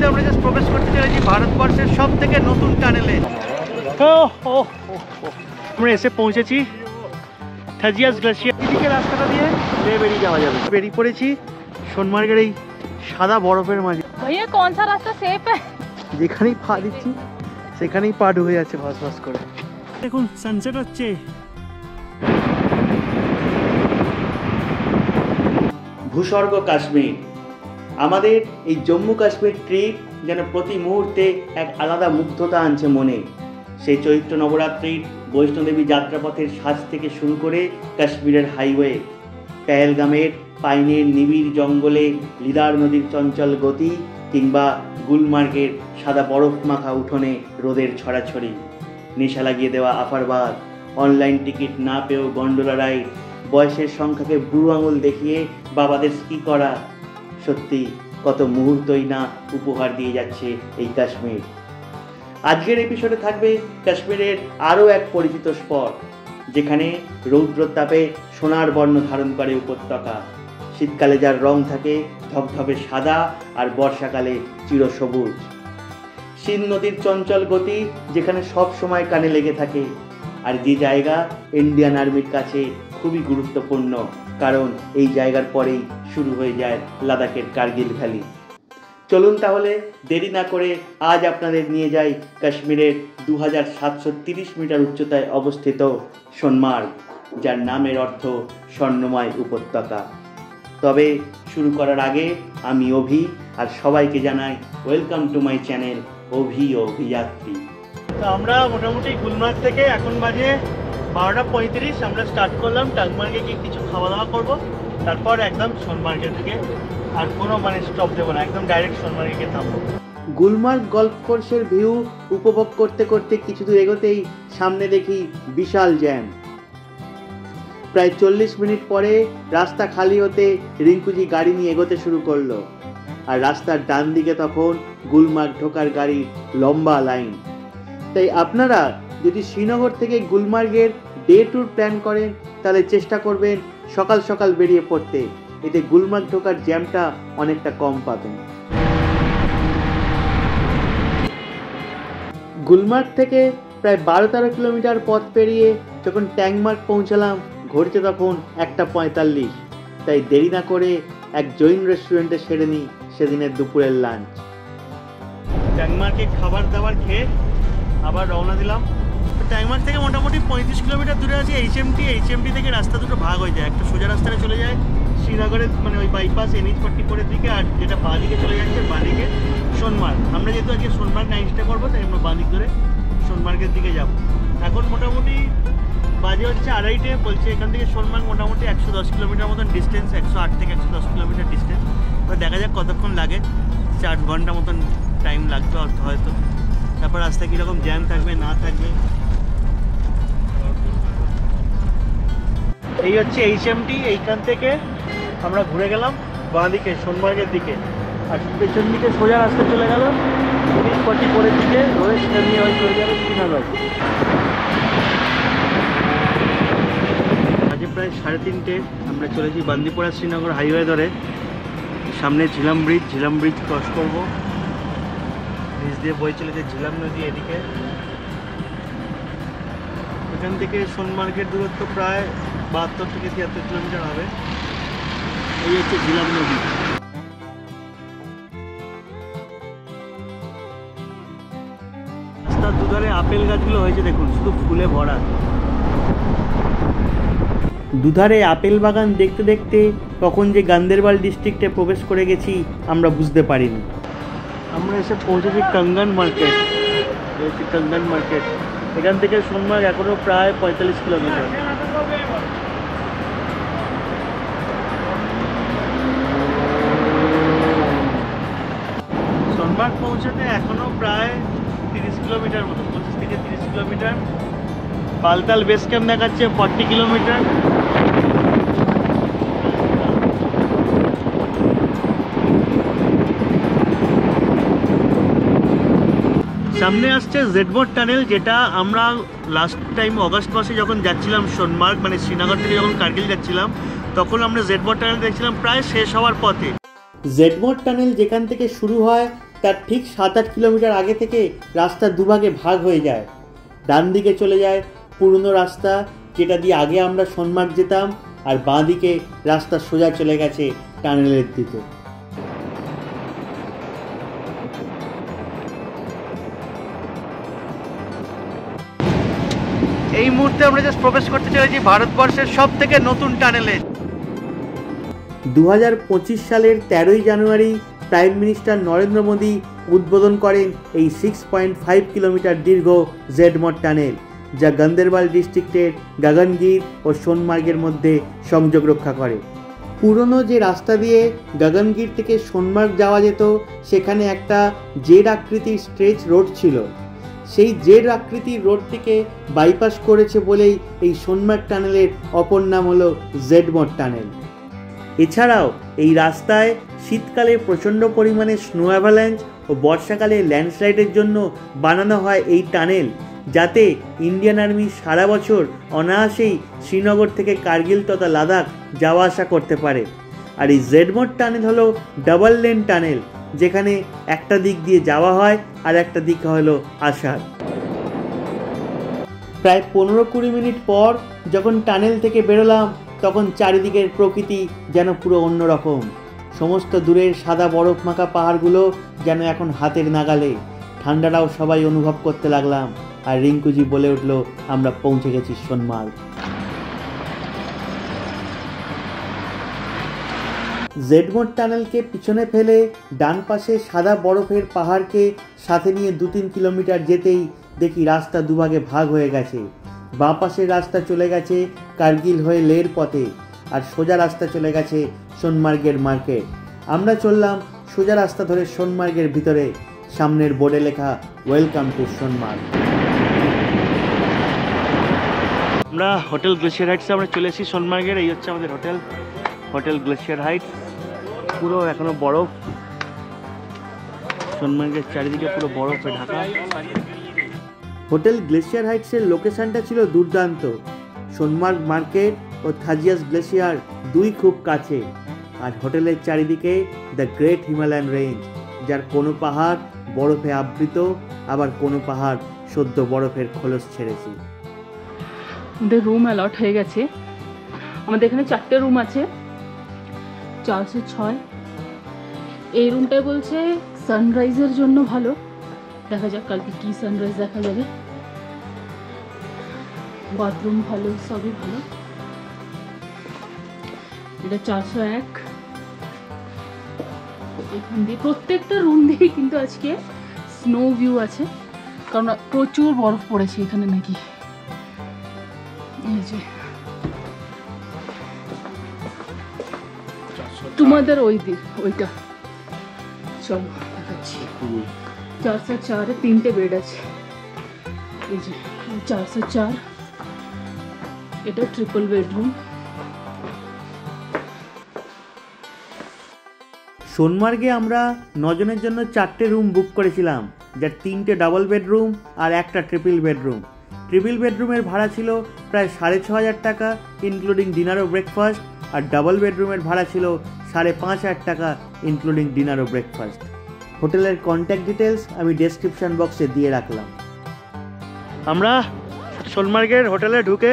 আমরা জাস্ট প্রবেশ করতে চলেছি ভারতবর্ষের সব থেকে নতুন টানেলে। আমরা এসে পৌঁছেছি থাজিয়াস গ্লেশিয়ার। এদিকে রাস্তাটা দিয়ে বেরিয়ে যাওয়া যাবে। বেরিয়ে পড়েছি সোনমার্গের এই সাদা বরফের মাঝে। ভাইয়া কোন সা রাস্তা সেফ है? যেখানেই পা দিচ্ছি সেখানেই পা ঢুকে যাচ্ছে ভাস ভাস করে। দেখুন সানসেট হচ্ছে। ভূস্বর্গ কাশ্মীর। আমাদের এই জম্মু কাশ্মীর ট্রিপ যেন প্রতি মুহূর্তে এক আলাদা মুগ্ধতা আনছে মনে। সেই চৈত্র নবরাত্রির বৈষ্ণোদেবী যাত্রাপথের সাজ থেকে শুরু করে কাশ্মীরের হাইওয়ে, পেহেলগামের পাইনের নিবিড় জঙ্গলে লিদার নদীর চঞ্চল গতি, কিংবা গুলমার্গের সাদা বরফ মাখা উঠোনে রোদের ছড়াছড়ি, নেশা লাগিয়ে দেওয়া আফারবাদ, অনলাইন টিকিট না পেয়েও গন্ডোলা রাইড, বয়সের সংখ্যাকে বুড়ো আঙুল দেখিয়ে বাবাদের স্কি করা। সত্যি কত মুহূর্তই না উপহার দিয়ে যাচ্ছে এই কাশ্মীর। আজকের এপিসোডে থাকবে কাশ্মীরের আরও এক পরিচিত স্পট, যেখানে রৌদ্রতাপে সোনার বর্ণ ধারণ করে উপত্যকা। শীতকালে যার রং থাকে ধবধবে সাদা, আর বর্ষাকালে চিরসবুজ। সিন্ধ নদীর চঞ্চল গতি যেখানে সব সময় কানে লেগে থাকে, আর যে জায়গা ইন্ডিয়ান আর্মির কাছে খুবই গুরুত্বপূর্ণ, কারণ এই জায়গার পরেই শুরু হয়ে যায় লাদাখের কার্গিল ভ্যালি। চলুন তাহলে দেরি না করে আজ আপনাদের নিয়ে যাই কাশ্মীরের 2730 মিটার উচ্চতায় অবস্থিত সোনমার্গ, যার নামের অর্থ স্বর্ণময় উপত্যকা। তবে শুরু করার আগে আমি অভি, আর সবাইকে জানাই ওয়েলকাম টু মাই চ্যানেল অভি ও অভিযাত্রী। তো আমরা মোটামুটি গুলমার্গ থেকে এখন বাজে 12:35, আমরা স্টার্ট করলাম। টাংমার্গে গিয়ে কিছু খাওয়া দাওয়া করবো, তারপর একদম সোনমার্গের দিকে, আর কোনো স্টপ দেবো না, একদম ডাইরেক্ট সোনমার্গে গিয়ে থামবো। গুলমার্গ গল্ফ কোর্সের ভিউ উপভোগ করতে করতে কিছু দূর এগোতেই সামনে দেখি বিশাল জ্যাম। প্রায় 40 মিনিট পরে রাস্তা খালি হতে রিঙ্কুজি গাড়ি নিয়ে এগোতে শুরু করলো, আর রাস্তার ডান দিকে তখন গুলমার্গ ঢোকার গাড়ির লম্বা লাইন। তাই আপনারা যদি শ্রীনগর থেকে গুলমার্গের ডে ট্যুর প্ল্যান করেন, তাহলে চেষ্টা করবেন সকাল সকাল বেরিয়ে পড়তে, এতে গুলমার্গ ঢোকার জ্যামটা অনেকটা কম পাবেন। গুলমার্গ থেকে প্রায় 12-13 কিলোমিটার পথ পেরিয়ে যখন ট্যাংমার্গ পৌঁছালাম, ঘড়িতে তখন 1:45। তাই দেরি না করে এক জৈন রেস্টুরেন্টে সেরে নিই সেদিনের দুপুরের লাঞ্চ। ট্যাংমার্গে খাবার দাবার খেয়ে আবার রওনা দিলাম। ট্যাংমার্গ থেকে মোটামুটি 35 কিলোমিটার দূরে আছে এইচএমটি থেকে রাস্তা দুটো ভাগ হয়ে যায়। একটা সোজা রাস্তাটা চলে যায় শ্রীনগরের ওই বাইপাস NH44 দিকে, আর যেটা বাঁ দিকে চলে যাচ্ছে বাঁ দিকে সোনমার্গ। আমরা যেহেতু আজকে সোনমার্গ নাইটটা করবো, তাই আমরা বাঁ দিক ধরে সোনমার্গের দিকে যাব। এখন মোটামুটি বাজে হচ্ছে 2:30, বলছে এখান থেকে সোনমার্গ মোটামুটি 110 কিলোমিটার মতন ডিস্টেন্স, 108 থেকে 110 কিলোমিটার ডিস্টেন্স। এবার দেখা যাক কতক্ষণ লাগে, 4 ঘন্টা মতন টাইম লাগবে হয়তো। তারপর রাস্তায় কীরকম জ্যাম থাকবে না থাকবে। এই হচ্ছে এইচএমটি। এইখান থেকে আমরা ঘুরে গেলাম বাঁ দিকে সোনমার্গের দিকে, আর পেছন দিকে সোজা রাস্তা চলে গেল NH44 দিকে, ধরে সেটা নিয়ে চলে যাবে শ্রীনগর। আজ প্রায় 3:30 আমরা চলেছি বান্দিপোরা শ্রীনগর হাইওয়ে ধরে। সামনে ঝিলাম ব্রিজ ক্রস করবো। ব্রিজ দিয়ে বয়ে চলেছে ঝিলাম নদী এদিকে। এখান থেকে সোনমার্গের দূরত্ব প্রায় 72 থেকে 73 কিলোমিটার হবে। এই হচ্ছে ঝিলাম নদী। রাস্তার দুধারে আপেল গাছগুলো হয়েছে দেখুন, শুধু ফুলে ভরা। দুধারে আপেল বাগান দেখতে দেখতে কখন যে গান্দেরবাল ডিস্ট্রিক্টে প্রবেশ করে গেছি আমরা বুঝতে পারিনি। আমরা এসে পৌঁছেছি কাঙ্গান মার্কেট। এখান থেকে সোনমার্গ এখনও প্রায় 45 কিলোমিটার। সোনমার্গ পৌঁছাতে এখনও প্রায় 30 কিলোমিটার মতো, 25 থেকে 30 কিলোমিটার। বালতাল বেস ক্যাম্প দেখাচ্ছে 40 কিলোমিটার। সামনে আসছে জেডবোর্ড টানেল, যেটা আমরা লাস্ট টাইম অগস্ট মাসে যখন যাচ্ছিলাম সোনমার্গ, শ্রীনগর থেকে যখন কার্গিল যাচ্ছিলাম, তখন আমরা জেডবোর্ড টানেল দেখছিলাম প্রায় শেষ হওয়ার পথে। জেডবোর্ড টানেল যেখান থেকে শুরু হয় তার ঠিক 7-8 কিলোমিটার আগে থেকে রাস্তা দুভাগে ভাগ হয়ে যায়। ডান দিকে চলে যায় পুরনো রাস্তা, যেটা দিয়ে আগে আমরা সোনমার্গ যেতাম, আর বাঁ দিকে রাস্তা সোজা চলে গেছে টানেলের দিকে। এই মুহূর্তে আমরা জাস্ট প্রবেশ করতে চলেছি ভারতবর্ষের সব থেকে নতুন টানেলে। 2025 সালের 13ই জানুয়ারি প্রাইম মিনিস্টার নরেন্দ্র মোদী উদ্বোধন করেন এই 6.5 কিলোমিটার দীর্ঘ জেডমড টানেল, যা গান্দেরবাল ডিস্ট্রিক্টের গগনগির ও সোনমার্গের মধ্যে সংযোগ রক্ষা করে। পুরনো যে রাস্তা দিয়ে গগনগির থেকে সোনমার্গ যাওয়া যেত, সেখানে একটা জেড আকৃতির স্ট্রেচ রোড ছিল। সেই জেড আকৃতির রোডটিকে বাইপাস করেছে বলেই এই সোনমার্গ টানেলের অপর নাম হলো জেডমড টানেল। এছাড়াও এই রাস্তায় শীতকালে প্রচণ্ড পরিমাণে স্নো অ্যাভালাঞ্চ ও বর্ষাকালে ল্যান্ডস্লাইডের জন্য বানানো হয় এই টানেল, যাতে ইন্ডিয়ান আর্মি সারা বছর অনায়াসেই শ্রীনগর থেকে কার্গিল তথা লাদাখ যাওয়া আসা করতে পারে। আর এই জেডমড টানেল হলো ডাবল লেন টানেল, যেখানে একটা দিক দিয়ে যাওয়া হয় আর একটা দিক হলো আসার। প্রায় 15-20 মিনিট পর যখন টানেল থেকে বেরোলাম, তখন চারিদিকের প্রকৃতি যেন পুরো অন্যরকম। সমস্ত দূরের সাদা বরফ মাখা পাহাড়গুলো যেন এখন হাতের নাগালে। ঠান্ডাটাও সবাই অনুভব করতে লাগলাম। আর রিঙ্কুজি বলে উঠল, আমরা পৌঁছে গেছি সোনমার্গ। জেডমড টানেলকে পিছনে ফেলে ডান পাশে সাদা বরফের পাহাড়কে সাথে নিয়ে 2-3 কিলোমিটার যেতেই দেখি রাস্তা দুভাগে ভাগ হয়ে গেছে। বাঁ পাশের রাস্তা চলে গেছে কার্গিল হয়ে লের পথে, আর সোজা রাস্তা চলে গেছে সোনমার্গের মার্কেট। আমরা চললাম সোজা রাস্তা ধরে সোনমার্গের ভিতরে। সামনের বোর্ডে লেখা ওয়েলকাম টু সোনমার্গ। আমরা হোটেল গ্লেশিয়ার হাইটসে আমরা চলে এসেছি সোনমার্গের। এই হচ্ছে আমাদের হোটেল গ্লেশিয়ার হাইটস। পুরো এখনো বরফ, সোনমার্গের চারিদিকে পুরো বরফে ঢাকা। হোটেল গ্লেশিয়ার হাইটসের লোকেশনটা ছিল দুর্দান্ত। সোনমার্গ মার্কেট ও থাজিয়াস গ্লেশিয়ার দুই খুব কাছে, আর হোটেলের চারিদিকে দ্য গ্রেট হিমালয়ান রেঞ্জ, যার কোনো পাহাড় বরফে আবৃত, আবার কোনো পাহাড় সদ্য বরফের খোলস ছেড়েছে। আমাদের রুম অ্যালট হয়ে গেছে। আমাদের এখানে 4টে রুম আছে, 406। এই রুমটাই বলছে সানরাইজের জন্য ভালো। দেখা যাক কালকে কি সানরাইজ দেখা যাবে। বাথরুম ভালো, সবই ভালো। এটা 401। এখান দিয়ে প্রত্যেকটা রুম দিয়ে কিন্তু আজকে স্নো ভিউ আছে, কারণ প্রচুর বরফ পড়েছে এখানে নাকি। এই যে তোমাদের ওই দিক, ওইটা চলো দেখাচ্ছি। 404-এ 3টে বেড আছে। এই যে 404, এটা ট্রিপল বেডরুম। সোনমার্গে আমরা 9 জনের জন্য 4টে রুম বুক করেছিলাম, যার 3টে ডাবল বেডরুম আর একটা ট্রিপল বেডরুম। ট্রিপল বেডরুমের ভাড়া ছিল প্রায় 6500 টাকা ইনক্লুডিং ডিনার ও ব্রেকফাস্ট, আর ডাবল বেডরুমের ভাড়া ছিল 5500 টাকা ইনক্লুডিং ডিনার ও ব্রেকফাস্ট। হোটেলের কন্ট্যাক্ট ডিটেলস আমি ডেসক্রিপশন বক্সে দিয়ে রাখলাম। আমরা সোনমার্গের হোটেলে ঢুকে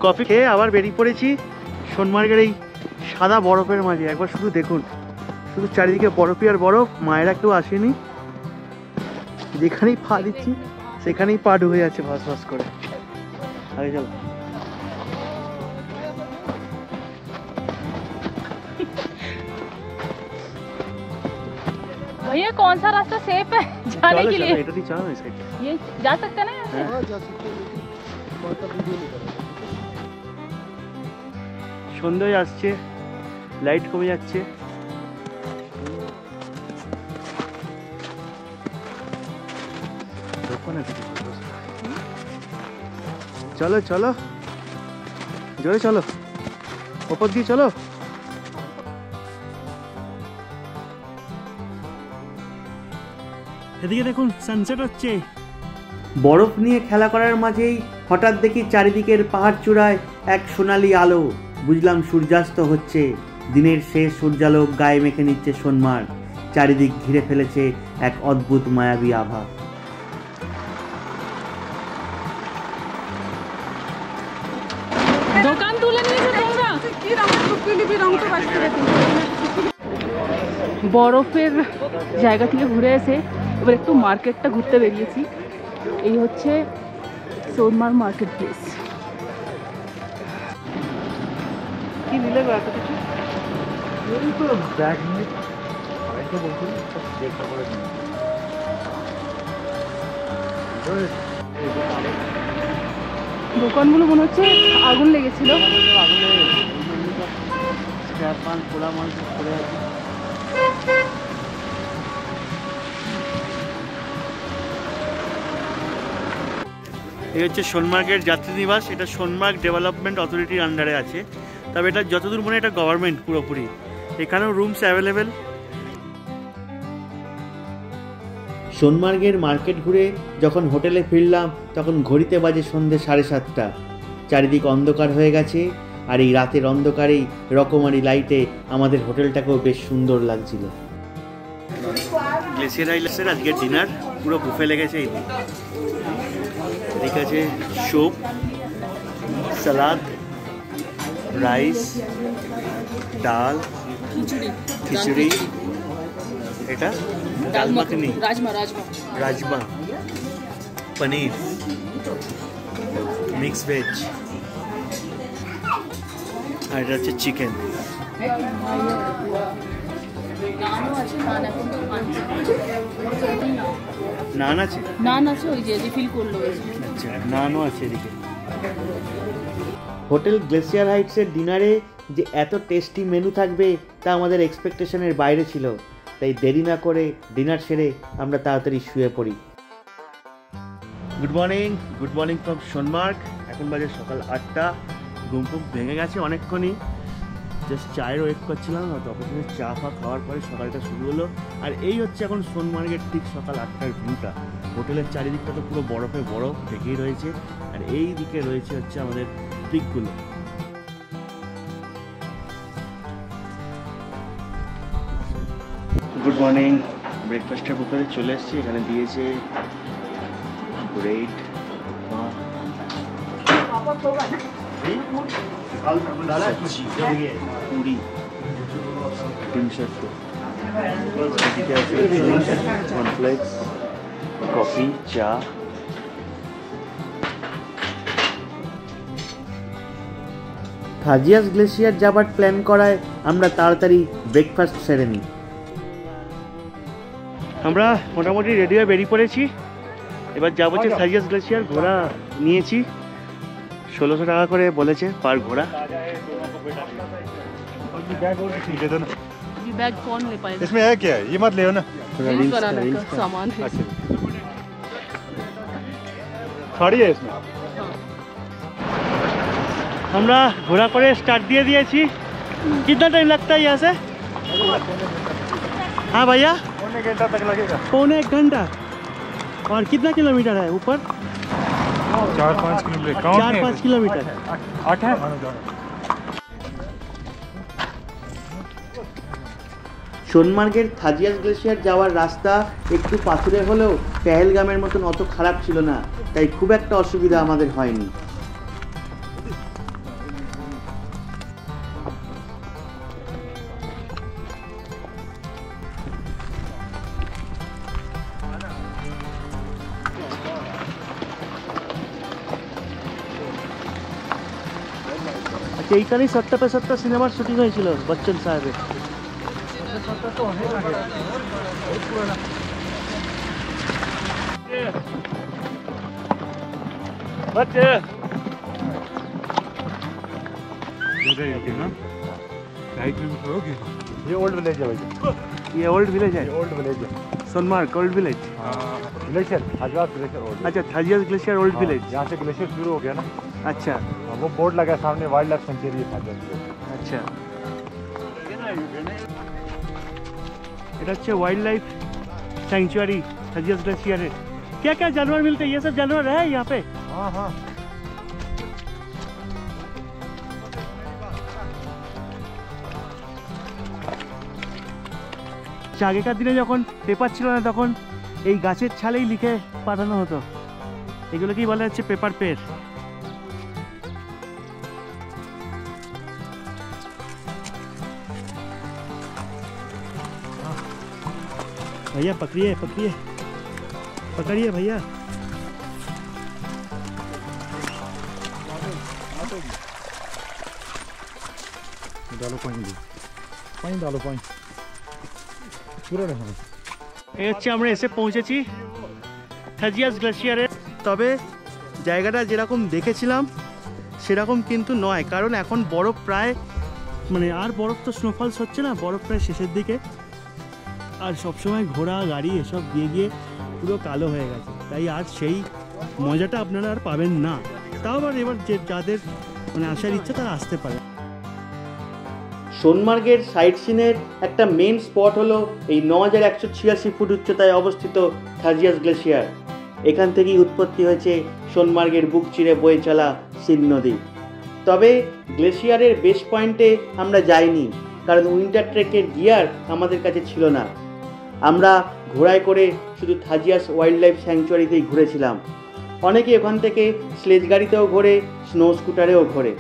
কফি খেয়ে আবার বেরিয়ে পড়েছি সোনমার্গের এই সাদা বরফের মাঝে। একবার শুধু দেখুন, শুধু চারিদিকে বরফই আর বরফ। মায়েরা কেউ আসেনি, যেখানেই পা দিচ্ছি সেখানেই পা ঢুকে যাচ্ছে ভাস ভাস করে। আগে চলো। भैया कौन सा रास्ता सेफ है जाने के लिए? এটা দিয়ে চলো না সাইড। ये जा सकते हैं ना यहाँ से? हाँ जा सकते हैं, लेकिन कौन सा वीडियो नहीं करेंगे। সন্ধ্যা হয়ে আসছে, লাইট কমে যাচ্ছে। চলো চলো, জোরে চলো, ওপর দিয়ে চলো। এদিকে দেখুন সানসেট হচ্ছে। বরফ নিয়ে খেলা করার মাঝেই হঠাৎ দেখি চারিদিকের পাহাড় চূড়ায় এক সোনালি আলো। বুঝলাম সূর্যাস্ত হচ্ছে। দিনের শেষ সূর্যালোক গায়ে মেখে নিচ্ছে সোনমার্গ। চারিদিক ঘিরে ফেলেছে এক অদ্ভুত মায়াবী আভা। দোকান তুলে নিয়েছে তোমরা। বরফের জায়গা থেকে ঘুরে এসে এবার একটু মার্কেটটা ঘুরতে বেরিয়েছি। এই হচ্ছে সোনমার্গ মার্কেট প্লেস। কি নিলে এত কিছু? এই তো ব্যাগ নিয়ে তো বলছি দেখতে পারে দোকানগুলো মনে হচ্ছে আগুন লেগেছিল। পোড়া মাল পড়ে আছে। এই হচ্ছে সোনমার্গের যাত্রী নিবাস। এটা সোনমার্গ ডেভেলপমেন্ট অথরিটির আন্ডারে আছে, তবে এটা যতদূর মনে এটা গভর্নমেন্ট পুরোপুরি। এখানেও রুমস অ্যাভেলেবেল। সোনমার্গের মার্কেট ঘুরে যখন হোটেলে ফিরলাম তখন ঘড়িতে বাজে সন্ধ্যে 7:30। চারিদিক অন্ধকার হয়ে গেছে, আর এই রাতের অন্ধকারেই রকমারি লাইটে আমাদের হোটেলটাকেও বেশ সুন্দর লাগছিল। গ্লেসিয়ার আইল্যান্ডসের আজকে ডিনার পুরো বুফে লেগেছে। এদিকে আছে স্যুপ, সালাদ, রাইস, ডাল, খিচুড়ি, এটা ডাল মাখনি, রাজমা, পনির, মিক্স ভেজ, আর এটা হচ্ছে চিকেন। নান আছে? নান আছে, ওই যে রিফিল করলো। আচ্ছা, নানও আছে এদিকে। হোটেল গ্লেসিয়ার হাইটসের ডিনারে যে এত টেস্টি মেনু থাকবে তা আমাদের এক্সপেকটেশনের বাইরে ছিল, তাই দেরি না করে ডিনার সেরে আমরা তাড়াতাড়ি শুয়ে পড়ি। Good morning from Sonamarg. এখন বাজে সকাল 8টা। ঘুম ফুম ভেঙে গেছে অনেকক্ষণই। জাস্ট চায়ের ওয়েট করছিলাম, তখন চা ফা খাওয়ার পরে সকালটা শুরু হলো। আর এই হচ্ছে এখন সোনমার্গের ঠিক সকাল 8টার ভিউটা। হোটেলের চারিদিকটা তো পুরো বরফে বরফ ঢেকেই রয়েছে, আর এই দিকে রয়েছে হচ্ছে আমাদের পিকগুলো। Good morning. ব্রেকফাস্টের ব্যাপারে চলে এসেছি। এখানে দিয়েছে ব্রেড, পুরি, ডিম সেদ্ধ, কর্নফ্লেক্স, কফি, চা। থাজিয়াস গ্লেসিয়ার যাবার প্ল্যান করায় আমরা তাড়াতাড়ি ব্রেকফাস্ট সেরে নিই। আমরা মোটামুটি রেডি হয়ে বেরিয়ে পড়েছি। এবার যাবো হচ্ছে থাজিয়াস গ্লেসিয়ার। ঘোড়া নিয়েছি, 1600 টাকা করে বলেছে পার ঘোড়া। बैग कौन ले पाएगा? इसमें है क्या? ये मत ले ना, रील्स बनाने का सामान है। साड़ी है इसमें। আমরা ঘোড়া করে स्टार्ट दिएছি। कितना टाइम लगता है यहाँ से? हाँ भैया, पौने घंटा तक लगेगा। पौने 1 घंटा। और कितना किलोमीटर है ऊपर? 4-5 किलोमीटर। 4-5 किलोमीटर। 8 है। সোনমার্গের থাজিয়াস গ্লেসিয়ার যাওয়ার রাস্তা একটু পাথুরে হলেও পেহেলগামের মতন অত খারাপ ছিল না, তাই খুব একটা অসুবিধা আমাদের হয়নি। আচ্ছা, এইখানেই 70-75 সিনেমার শুটিং হয়েছিল বচ্চন সাহেবের। ये ओल्ड विलेज है भाई। ये ओल्ड विलेज है? ये ओल्ड विलेज है। Sonamarg old village. Glacier, Thajiwas glacier old. अच्छा, थाजियास ग्लेशियर ओल्ड विलेज। यहाँ से ग्लेशियर शुरू हो गया ना। अच्छा, वो बोर्ड लगा है सामने, वाइल्ड लाइफ सेंचुरी है थाजियास ग्लेशियर। अच्छा। এটা হচ্ছে वाइल्ड लाइफ सेंचुरी थाजियास ग्लेशियर है। क्या क्या जानवर मिलते हैं? ये सब जानवर है यहाँ पे? हाँ हाँ। আচ্ছা, আগেকার দিনে যখন পেপার ছিল না তখন এই গাছের ছালেই লিখে পাঠানো হতো। এগুলোকেই বলা হচ্ছে পেপার পের। भैया पकड़िए पकड़िए पकड़िए भैया। डालो पानी दो, पानी डालो पानी पूरा रखो। এই হচ্ছে আমরা এসে পৌঁছেছি থাজিয়াস গ্লেশিয়ারে। তবে জায়গাটা যেরকম দেখেছিলাম সেরকম কিন্তু নয়, কারণ এখন বরফ প্রায় মানে আর বরফ তো স্নোফলস হচ্ছে না, বরফ প্রায় শেষের দিকে। আর সবসময় ঘোড়া গাড়ি এসব দিয়ে গিয়ে পুরো কালো হয়ে গেছে, তাই আর সেই মজাটা আপনারা আর পাবেন না। তাও আবার এবার যে যাদের মানে আসার ইচ্ছা তারা আসতে পারে। সোনমার্গের সাইট সিনের একটা মেন স্পট হলো এই 9186 ফুট উচ্চতায় অবস্থিত থাজিয়াস গ্লেশিয়ার। এখান থেকেই উৎপত্তি হয়েছে সোনমার্গের বুক চিরে বয়ে চলা সিন নদী। তবে গ্লেশিয়ারের বেস পয়েন্টে আমরা যাইনি, কারণ উইন্টার ট্রেকের গিয়ার আমাদের কাছে ছিল না। আমরা ঘোড়ায় করে শুধু থাজিয়াস ওয়াইল্ড লাইফ স্যাংচুয়ারিতেই ঘুরেছিলাম। অনেকে ওখান থেকে স্লেজ গাড়িতেও ঘোরে, স্নো স্কুটারেও ঘোরে।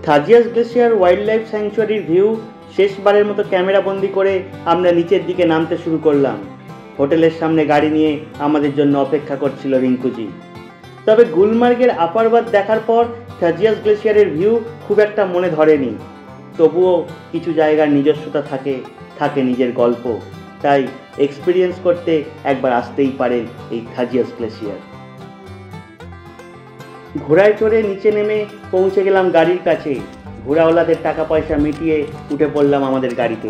থাজিয়াস গ্লেশিয়ার ওয়াইল্ড লাইফ স্যাংচুয়ারির ভিউ শেষবারের মতো ক্যামেরা বন্দি করে আমরা নিচের দিকে নামতে শুরু করলাম। হোটেলের সামনে গাড়ি নিয়ে আমাদের জন্য অপেক্ষা করছিল রিঙ্কুজি। তবে গুলমার্গের আপারবাদ দেখার পর থাজিয়াস গ্লেশিয়ারের ভিউ খুব একটা মনে ধরেনি। তবুও কিছু জায়গার নিজস্বতা থাকে, থাকে নিজের গল্প, তাই এক্সপিরিয়েন্স করতে একবার আসতেই পারেন এই থাজিয়াস গ্লেশিয়ার। ঘোড়ায় চড়ে নিচে নেমে পৌঁছে গেলাম গাড়ির কাছে। ঘোড়াওয়ালাদের টাকা পয়সা মিটিয়ে উঠে পড়লাম আমাদের গাড়িতে।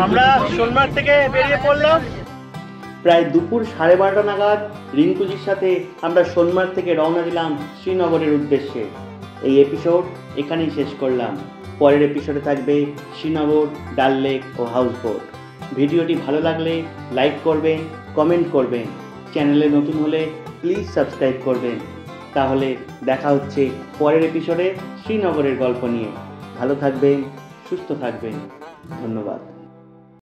আমরা সোনমার্গ থেকে বেরিয়ে পড়লাম প্রায় দুপুর 12:30 নাগাদ। রিঙ্কুজির সাথে আমরা সোনমার্গ থেকে রওনা দিলাম শ্রীনগরের উদ্দেশ্যে। এই এপিসোড এখানেই শেষ করলাম। পরের এপিসোডে থাকবে শ্রীনগর, ডাল লেক ও হাউসবোট। ভিডিওটি ভালো লাগলে লাইক করবেন, কমেন্ট করবেন। চ্যানেলে নতুন হলে প্লিজ সাবস্ক্রাইব করবেন। তাহলে দেখা হচ্ছে পরের এপিসোডে শ্রীনগরের গল্প নিয়ে। ভালো থাকবেন, সুস্থ থাকবেন। ধন্যবাদ।